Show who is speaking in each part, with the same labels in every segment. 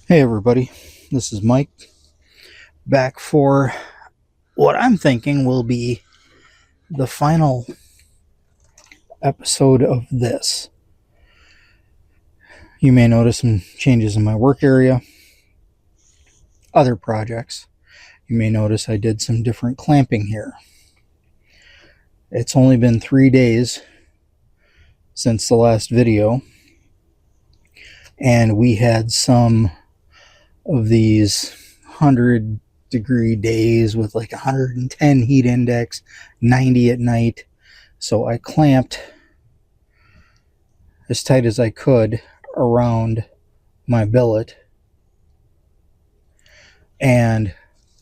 Speaker 1: Hey everybody, this is Mike, back for what I'm thinking will be the final episode of this. You may notice some changes in my work area, other projects. You may notice I did some different clamping here. It's only been 3 days since the last video, and we had some of these 100-degree days with like 110 heat index, 90 at night. So I clamped as tight as I could around my billet and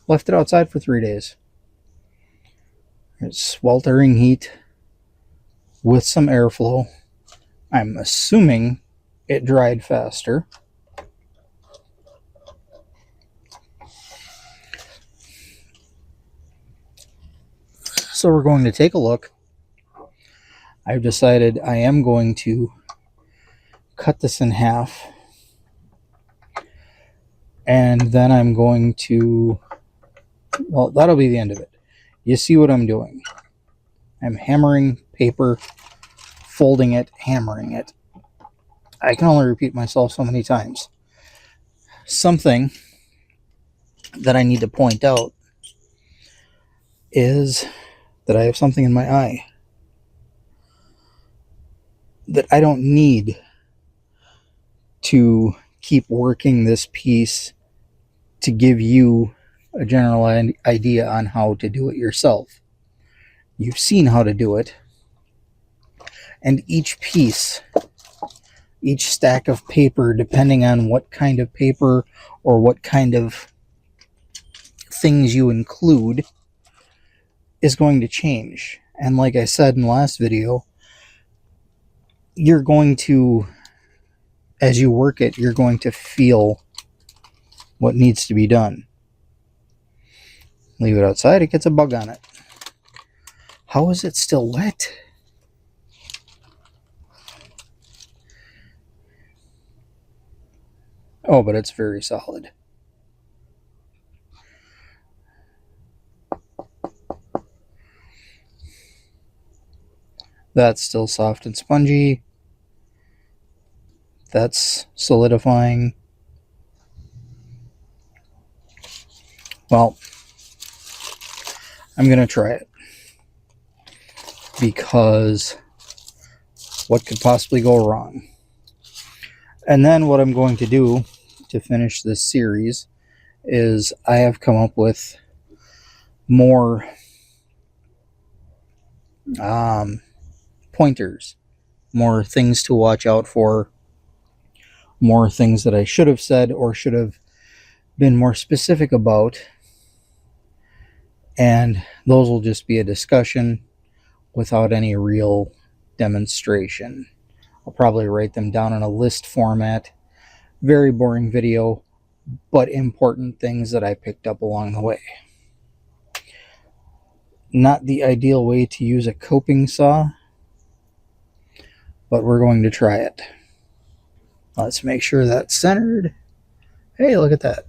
Speaker 1: left it outside for 3 days. It's sweltering heat with some airflow. I'm assuming it dried faster. So we're going to take a look. I've decided I am going to cut this in half, and then I'm going to, well, that'll be the end of it. You see what I'm doing. I'm hammering paper, folding it, hammering it. I can only repeat myself so many times. Something that I need to point out is that I have something in my eye that I don't need to keep working this piece to give you a general idea on how to do it yourself. You've seen how to do it, and each piece, each stack of paper, depending on what kind of paper or what kind of things you include, is going to change. And like I said in the last video, you're going to, as you work it, you're going to feel what needs to be done. Leave it outside, it gets a bug on it. How is it still wet? Oh, but it's very solid. That's still soft and spongy. That's solidifying. Well, I'm going to try it, because what could possibly go wrong? And then what I'm going to do to finish this series is I have come up with more pointers, more things to watch out for, more things that I should have said or should have been more specific about, and those will just be a discussion without any real demonstration. I'll probably write them down in a list format. Very boring video, but important things that I picked up along the way. Not the ideal way to use a coping saw, but we're going to try it. Let's make sure that's centered. Hey, look at that.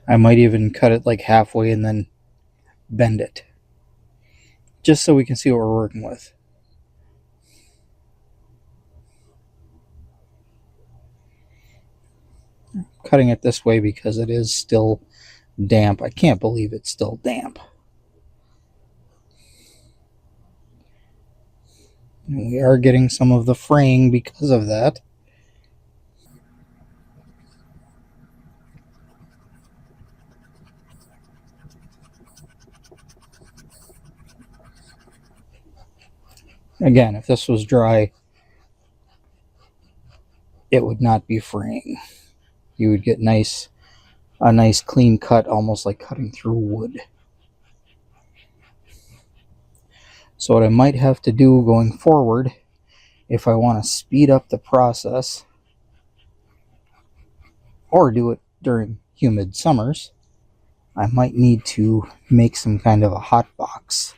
Speaker 1: I might even cut it like halfway and then bend it, just so we can see what we're working with. Cutting it this way because it is still damp. I can't believe it's still damp. And we are getting some of the fraying because of that. Again, if this was dry, it would not be fraying. You would get a nice clean cut, almost like cutting through wood. So what I might have to do going forward, if I want to speed up the process or do it during humid summers, I might need to make some kind of a hot box.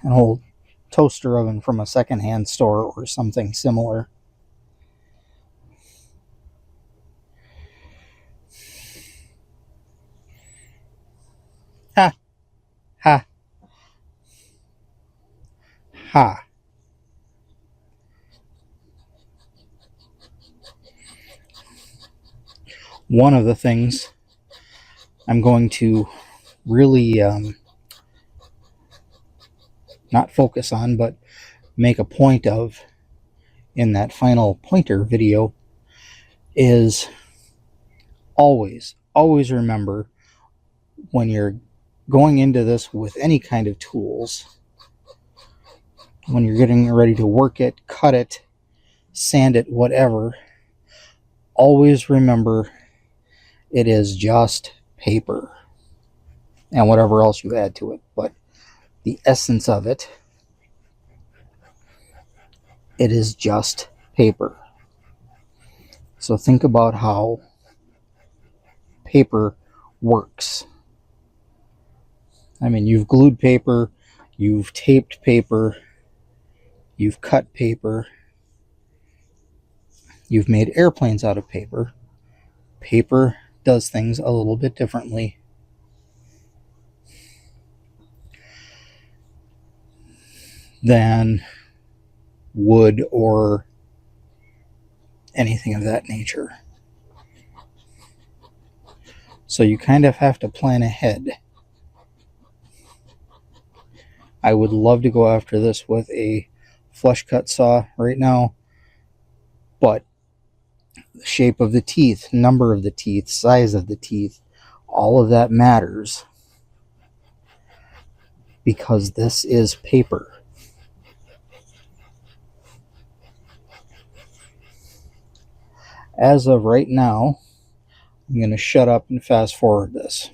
Speaker 1: An old toaster oven from a secondhand store or something similar. Ha! Ha! Ha! One of the things I'm going to really not focus on, but make a point of in that final pointer video is always remember when you're going into this with any kind of tools, when you're getting ready to work it, cut it, sand it, whatever, always remember it is just paper and whatever else you add to it. But the essence of it, it is just paper. So think about how paper works. I mean, you've glued paper, you've taped paper, you've cut paper, you've made airplanes out of paper. Paper does things a little bit differently than wood or anything of that nature. So you kind of have to plan ahead. I would love to go after this with a flush cut saw right now, but the shape of the teeth, number of the teeth, size of the teeth, all of that matters because this is paper. As of right now, I'm going to shut up and fast forward this.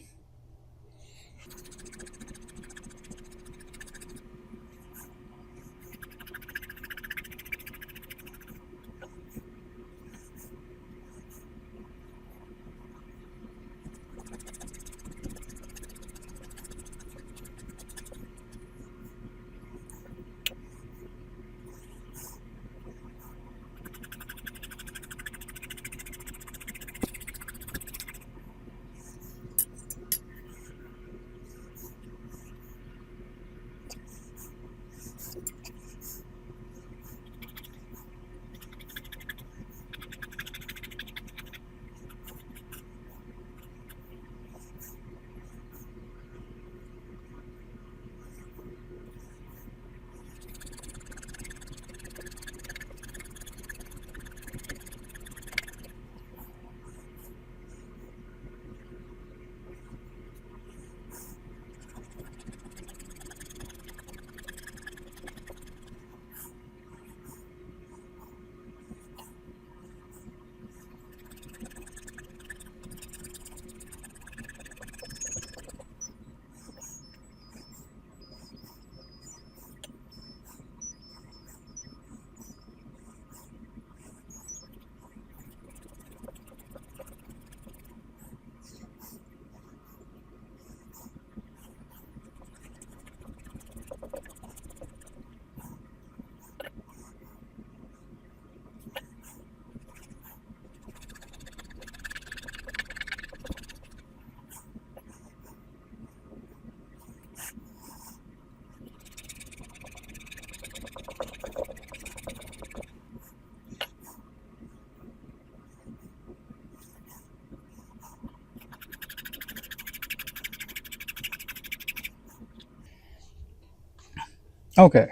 Speaker 1: Okay.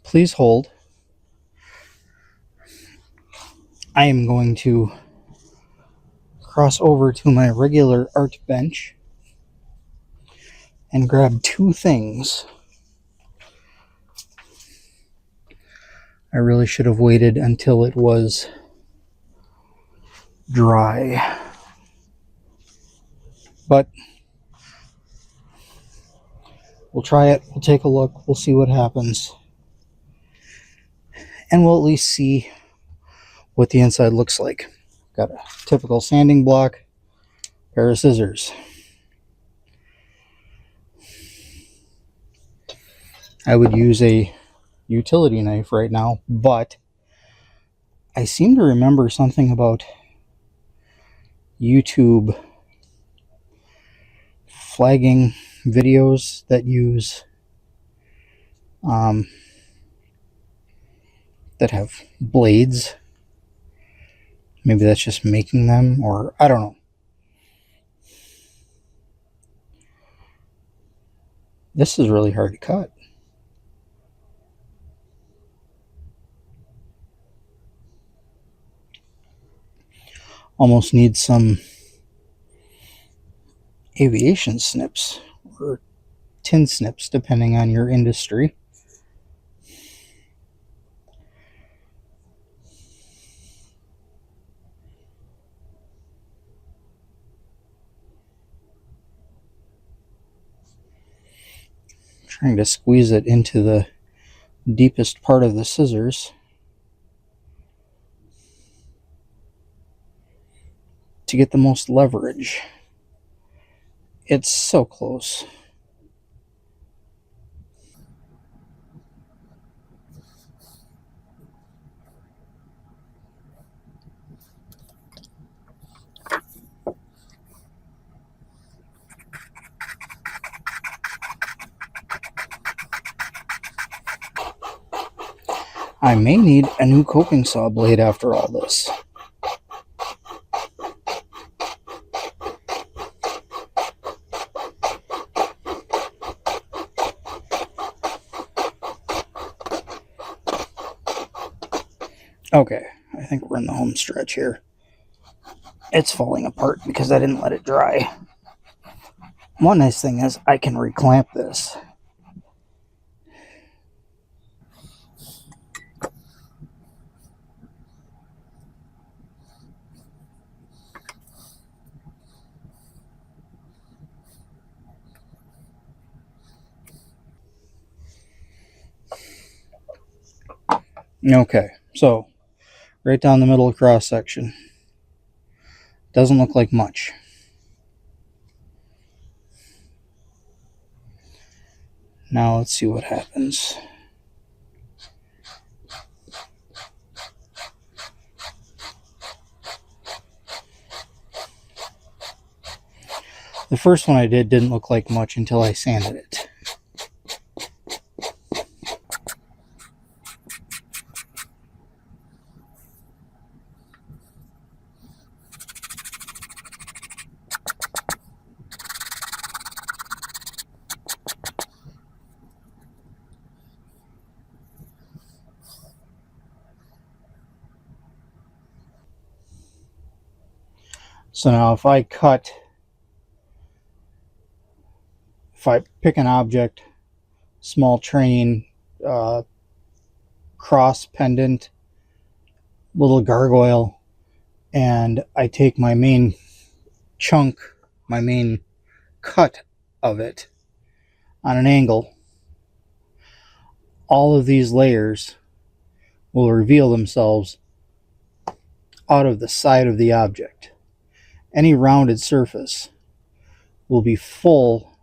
Speaker 1: Please hold. I am going to cross over to my regular art bench and grab two things. I really should have waited until it was dry. But we'll try it, we'll take a look, we'll see what happens. And we'll at least see what the inside looks like. Got a typical sanding block, pair of scissors. I would use a utility knife right now, but I seem to remember something about YouTube flagging videos that use that have blades. Maybe that's just making them, or I don't know. This is really hard to cut. Almost need some aviation snips or tin snips, depending on your industry. Trying to squeeze it into the deepest part of the scissors to get the most leverage. It's so close. I may need a new coping saw blade after all this. Okay, I think we're in the home stretch here. It's falling apart because I didn't let it dry. One nice thing is I can reclamp this. Okay, so right down the middle of cross section. Doesn't look like much. Now let's see what happens. The first one I did didn't look like much until I sanded it. So now if I pick an object, small train, cross pendant, little gargoyle, and I take my main chunk, my main cut of it on an angle, all of these layers will reveal themselves out of the side of the object. Any rounded surface will be full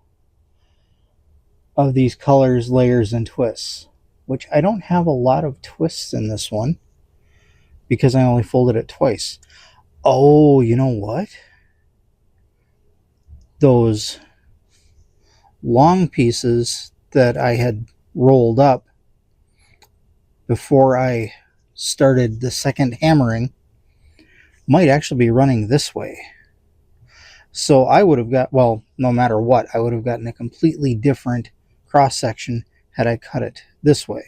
Speaker 1: of these colors, layers, and twists, which I don't have a lot of twists in this one because I only folded it twice. Oh, you know what? Those long pieces that I had rolled up before I started the second hammering might actually be running this way. So I would have got, well, no matter what, I would have gotten a completely different cross section had I cut it this way.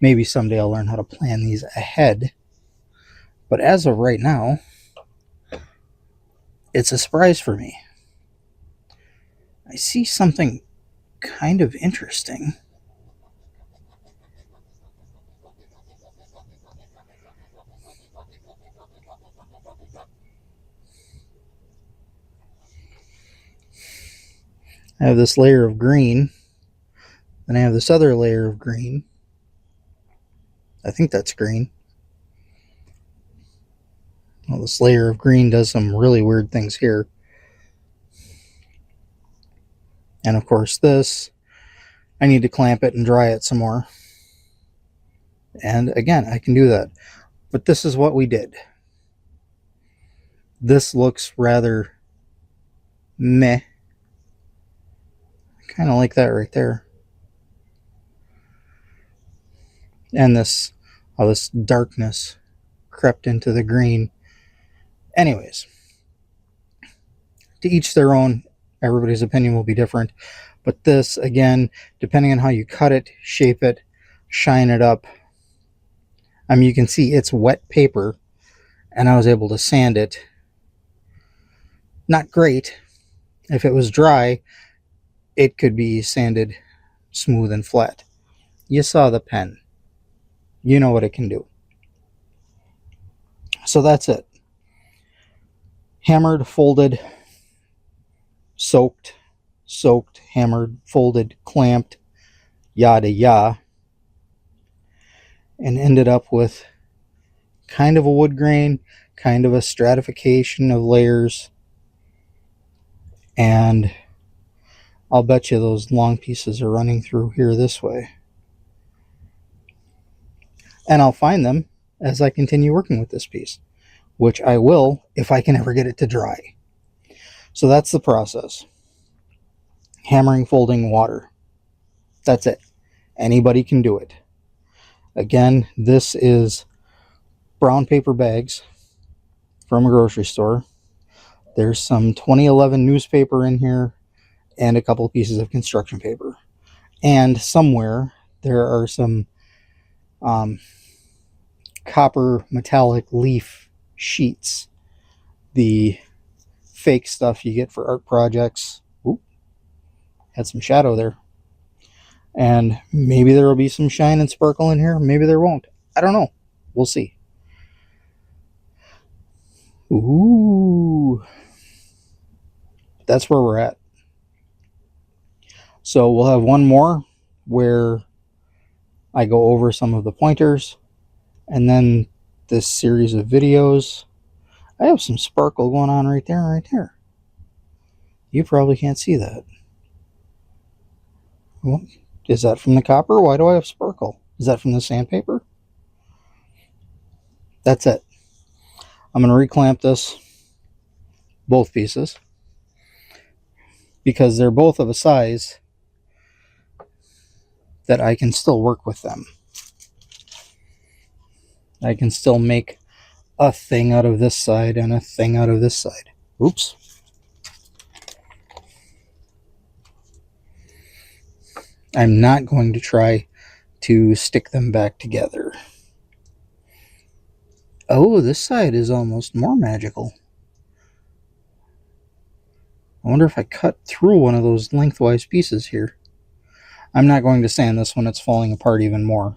Speaker 1: Maybe someday I'll learn how to plan these ahead. But as of right now, it's a surprise for me. I see something kind of interesting. I have this layer of green, then I have this other layer of green. I think that's green. Well, this layer of green does some really weird things here. And of course this, I need to clamp it and dry it some more. And again, I can do that. But this is what we did. This looks rather meh. Kind of like that right there. And this, how this darkness crept into the green. Anyways, to each their own. Everybody's opinion will be different. But this, again, depending on how you cut it, shape it, shine it up. I mean, you can see it's wet paper, and I was able to sand it. Not great. If it was dry, it could be sanded smooth and flat. You saw the pen. You know what it can do. So that's it. Hammered, folded, soaked, hammered, folded, clamped, yada yada. And ended up with kind of a wood grain, kind of a stratification of layers. And I'll bet you those long pieces are running through here this way. And I'll find them as I continue working with this piece, which I will if I can ever get it to dry. So that's the process. Hammering, folding, water. That's it. Anybody can do it. Again, this is brown paper bags from a grocery store. There's some 2011 newspaper in here and a couple of pieces of construction paper. And somewhere there are some copper metallic leaf sheets. The fake stuff you get for art projects. Oop, had some shadow there. And maybe there will be some shine and sparkle in here. Maybe there won't. I don't know. We'll see. Ooh. That's where we're at. So we'll have one more where I go over some of the pointers, and then this series of videos. I have some sparkle going on right there and right there. You probably can't see that. Well, is that from the copper? Why do I have sparkle? Is that from the sandpaper? That's it. I'm going to reclamp this, both pieces, because they're both of a size that I can still work with them. I can still make a thing out of this side and a thing out of this side. Oops. I'm not going to try to stick them back together. Oh, this side is almost more magical. I wonder if I cut through one of those lengthwise pieces here. I'm not going to sand this one. It's falling apart even more.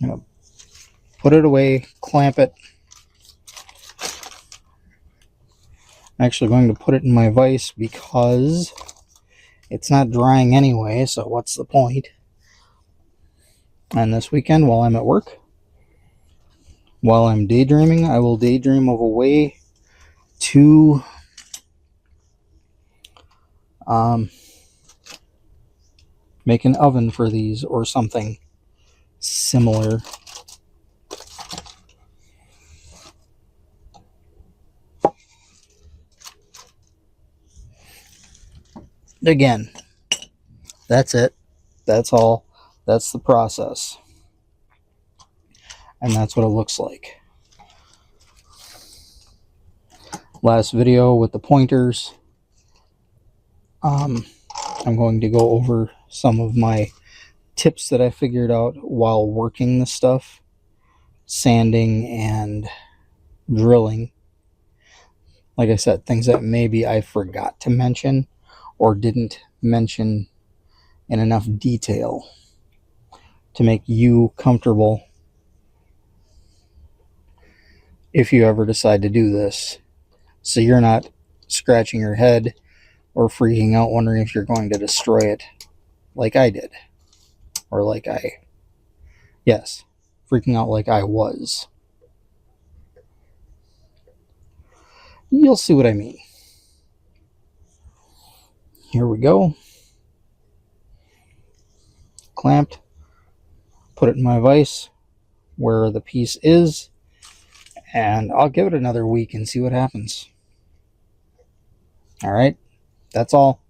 Speaker 1: I'm going to put it away, clamp it. I'm actually going to put it in my vise because it's not drying anyway, so what's the point? And this weekend, while I'm at work, while I'm daydreaming, I will daydream of a way to make an oven for these or something similar. Again, that's it. That's all. That's the process. And that's what it looks like. Last video with the pointers. I'm going to go over some of my tips that I figured out while working the stuff, sanding and drilling. Like I said, things that maybe I forgot to mention or didn't mention in enough detail to make you comfortable if you ever decide to do this, so you're not scratching your head or freaking out wondering if you're going to destroy it like I did, or like freaking out like I was. You'll see what I mean. Here we go. Clamped. Put it in my vise where the piece is, and I'll give it another week and see what happens. All right, that's all.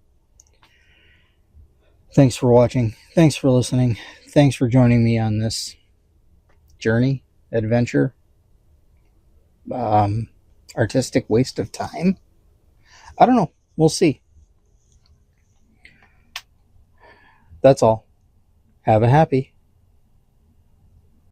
Speaker 1: Thanks for watching. Thanks for listening. Thanks for joining me on this journey, adventure, artistic waste of time. I don't know. We'll see. That's all. Have a happy.